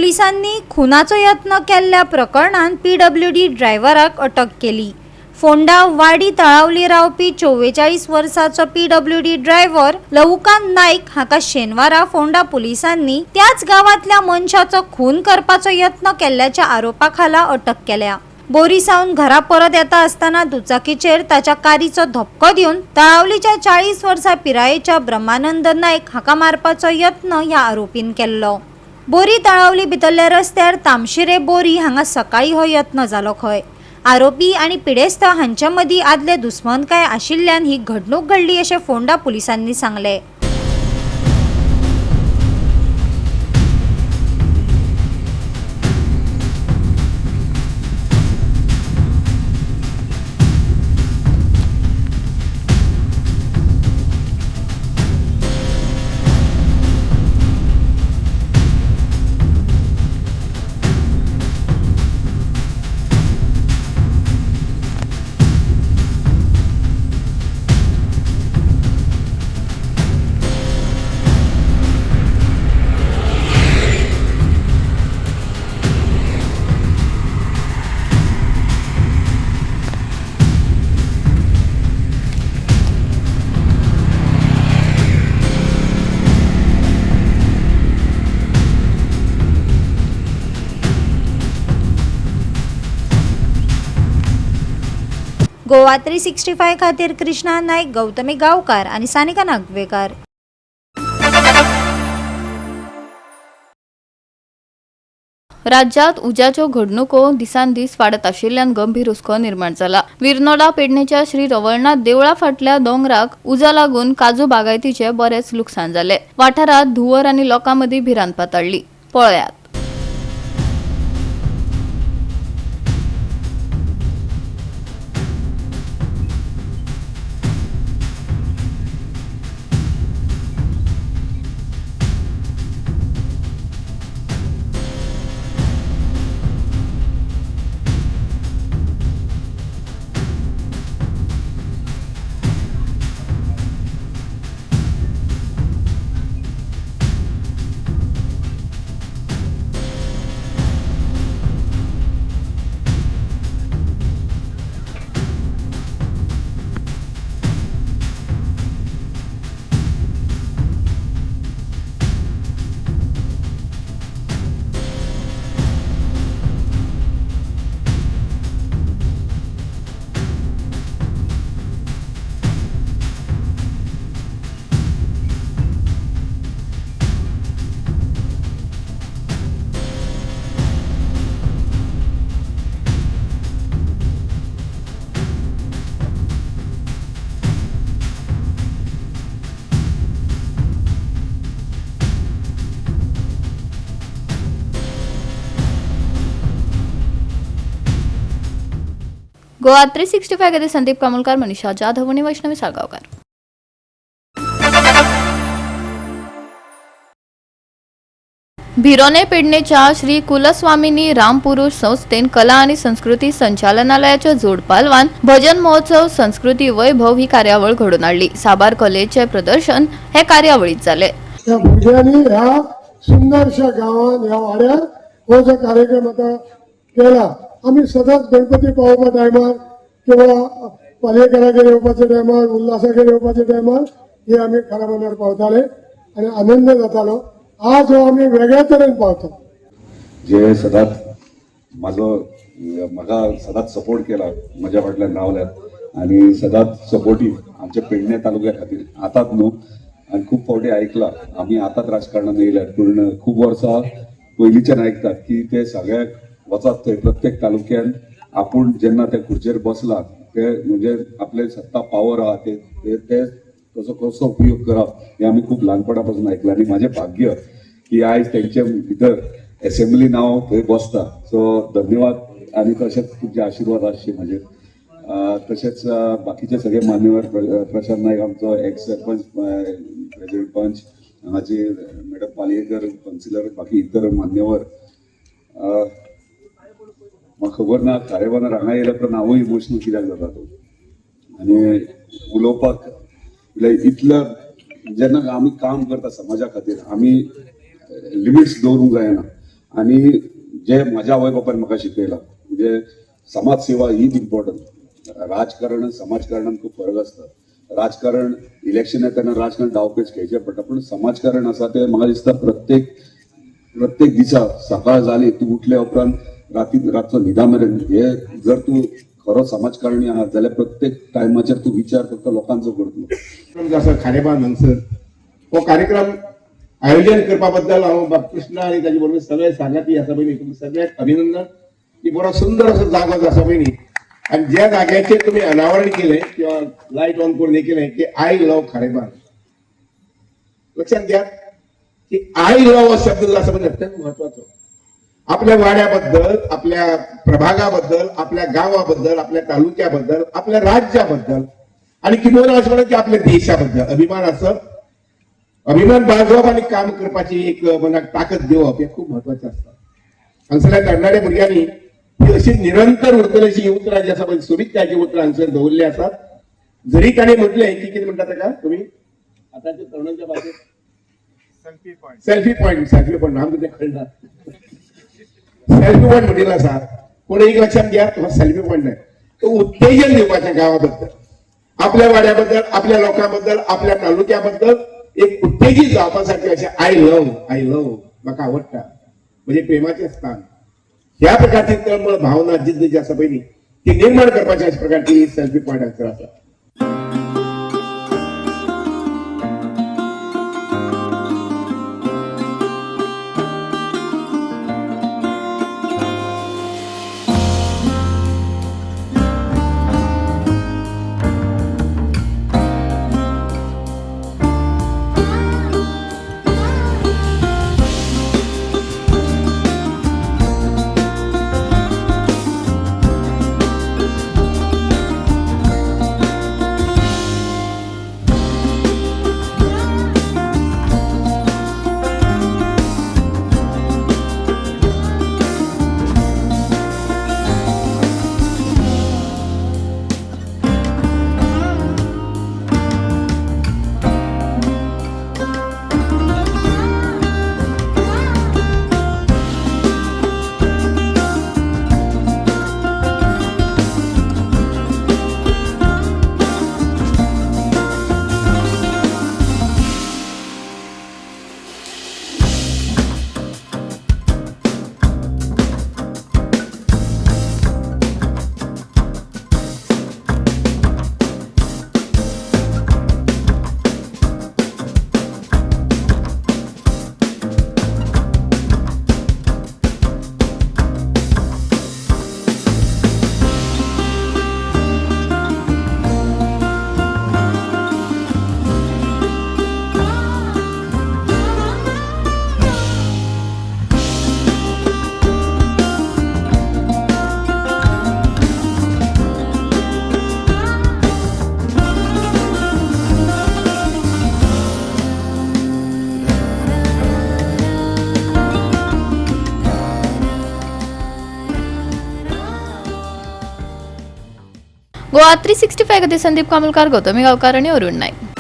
पुलिसांनी खुनाचो यत्न केल्ल्या प्रकरणात पीडब्ल्यूडी ड्रायव्हराक अटक केली। फोंडा वाडी तळावली रावपी 44 वर्साचो पीडब्ल्यूडी ड्रायव्हर लवकांत नाईक हाका शेनवारा फोंडा पुलिसांनी त्याच गावातल्या मनशाचो खून करपाचो यत्न केल्ल्याच्या आरोपाखाला अटक केल्या। बोरीसावन घरा परत येता असताना दुचाकीचेर ताच्या कारीचो धपको दिवन तळावलीच्या 40 वर्सां पिरायेच्या ब्रह्मानंद नाईक हाका मारपाचो यत्न ह्या आरोपीन केल्लो। बोरी तळावली भितरल्या रस्त्यार तामशिरे बोरी हांगा सकाळी हो यत्न जालो खंय। आरोपी आणि पिडेस्त हांच्या मदीं आदले दुस्मनकाय आशिल्ल्यान ही घडणूक घडली अशें फोंडा पुलिसांनी सांगले। गोवा 365 खातीर कृष्णा नाईक, गौतमी गावकार आणि सानिका नागवेकर। राज्यात उज्याच्यो घडणुको दिसान दीस वाडत आशिल्ल्यान गंभीर हुस्को निर्माण जाला। विरनोडा पेडणेच्या श्री रवळनाथ देवळा फाटल्या दोंगराक उजा लागून काजू बागायतीचे बरेच लुकसाण जाले। वाठारात धुंवर आनी लोकां मदीं भिरांत पातळ्ळी। पळयात। गोवा 365 खातीर संदीप कामोलकार, मनीषा जाधव आणि वैष्णवी साळगावकर। भिरोने पेडणेच्या श्री कुलस्वामिनी रामपुरुष संस्थेन कला आणि संस्कृती संचालनालयाच्या जोडपालवान भजन महोत्सव संस्कृती वैभव ही कार्यावळ घडून हाडली। साबार कलेचे प्रदर्शन हे कार्यावळीत जाले। त्या भुरग्यांनी ह्या सुंदरशा गावात ह्या वाड्यार हो जो कार्यक्रम आता केला, आम्ही सदांच गणपती पावोवपा टायमार किंवा पालयेकरागेर येवपाच्या टायमार उल्हासागेर येवपाच्या टायमार हे आम्ही खऱ्या मनार पावताले आणि आनंद जातालो। आज हो आम्ही वेगळ्या तरेन पावता। जे सदांच म्हाका सदांच सपोर्ट केला, म्हज्या फाटल्यान रावल्यात आणि सदांच सपोर्टिव्ह आमच्या पेडणे तालुक्या खातीर आतांच न्हू आणि खूप फावटी आयकला आम्ही आतांच राजकारणात येयल्यात, पूण खूप वर्सां पयलींच्यान आयकतात की ते सगळ्याक वचत थंय प्रत्येक तालुक्यान आपूण जेन्ना त्या खुर्चेर बसला ते म्हणजे आपले सत्ता पावर आहा ते तसो कसो उपयोग करप हे आम्ही खूप ल्हानपणा पासून आयकला आणि माझे भाग्य की आज त्यांच्या भितर असेंब्ली नाव थंय बसता। सो धन्यवाद आणि तशेंच तुमचे आशीर्वाद आसचे म्हजे। तशेंच बाकीचे सगळे मान्यवर प्रशांत नाईक आमचो एक्स सरपंच प्रेसिडेंट पंच हांगाचे मॅडम पालयेकर काउन्सिलर बाकी इतर मान्यवर म्हाका खबर ना कार्यावळार हांगा येयल्या उपरांत हांवूय इमोशनल कित्याक जाता तो आनी उलोवपाक इतलं जेन्ना आमी काम करता समाजा खातीर आमी लिमिट्स दवरूंक जायना। आणि जे म्हज्या आवय बापायन म्हाका शिकयलां म्हणजे समाज सेवा हीच इम्पॉर्टंट. राजकारण समाजकारणात खूप फरक असता. राजकारण इलेक्शन येताना राजकारण डावपेच खेळचे पडटा, पण समाजकारण आसा ते म्हाका दिसता प्रत्येक दिसा सकाळ जाली तूं उठले उपरांत रातचो न्हिदा मेरेन हे जर तूं खरो समाजकारणी आहात जाल्यार प्रत्येक टायमाचेर तूं विचार फक्त लोकांचो करतलो. कार्यक्रम जो आसा खारेपार हांगसर हो कार्यक्रम आयोजन करपा बद्दल हांव बाळकृष्ण आनी ताचे बरोबर सगळे सांगाती आसा पळय तुमकां सगळ्याक अभिनंदन. की बरो सुंदर असो जागो जो आसा पळय न्ही, आणि ज्या जाग्याचेर तुम्ही अनावरण केले किंवा लाईट ऑन करून हे केले की आय लव्ह खारेपार. लक्षात घ्या की आय लव्ह हो शब्द जो आसा पळय अत्यंत महत्वाचो. आपल्या वाड्याबद्दल, आपल्या प्रभागाबद्दल, आपल्या गावाबद्दल, आपल्या तालुक्याबद्दल, आपल्या राज्याबद्दल आणि किंवा अशें म्हणत की आपल्या देशाबद्दल अभिमान आसप, अभिमान बाळगप आणि काम करपाची एक मनाक ताकद दिवप हे खूप महत्वाचें आसता. हांगसरल्या तरणाट्या भुरग्यांनी ही अशी निरंतर उरतली अशी उतरां जी आसा पळय सोबीतकायची उतरां हांगसर दवरली आसात. जरी ताणें म्हटलें की कितें म्हणटा ताका तुमी आतांच्या तरणांच्या भाशेंत सेल्फी पॉइंट आमकां तें कळना. सेल्फी पॉइंट म्हणिल्लो आसा, पूण एक लक्षात घ्या तो सेल्फी पॉइंट न्हय, तो उत्तेजन दिवपाचें गांवाबद्दल, आपल्या वाड्याबद्दल, आपल्या लोकांबद्दल, आपल्या तालुक्याबद्दल एक उत्तेजीत जावपासाठी अशें आय लव्ह म्हाका आवडटा म्हणजे प्रेमाचें स्थान ह्या प्रकारची तळमळ भावना जिद्द जी आसा पळय ती निर्माण करपाची अशा प्रकारची सेल्फी पॉइंट हांगसर आसा. गोवा 365 खातीर संदीप कामुलकार, गौतमी गांवकार आनी अरुण नायक.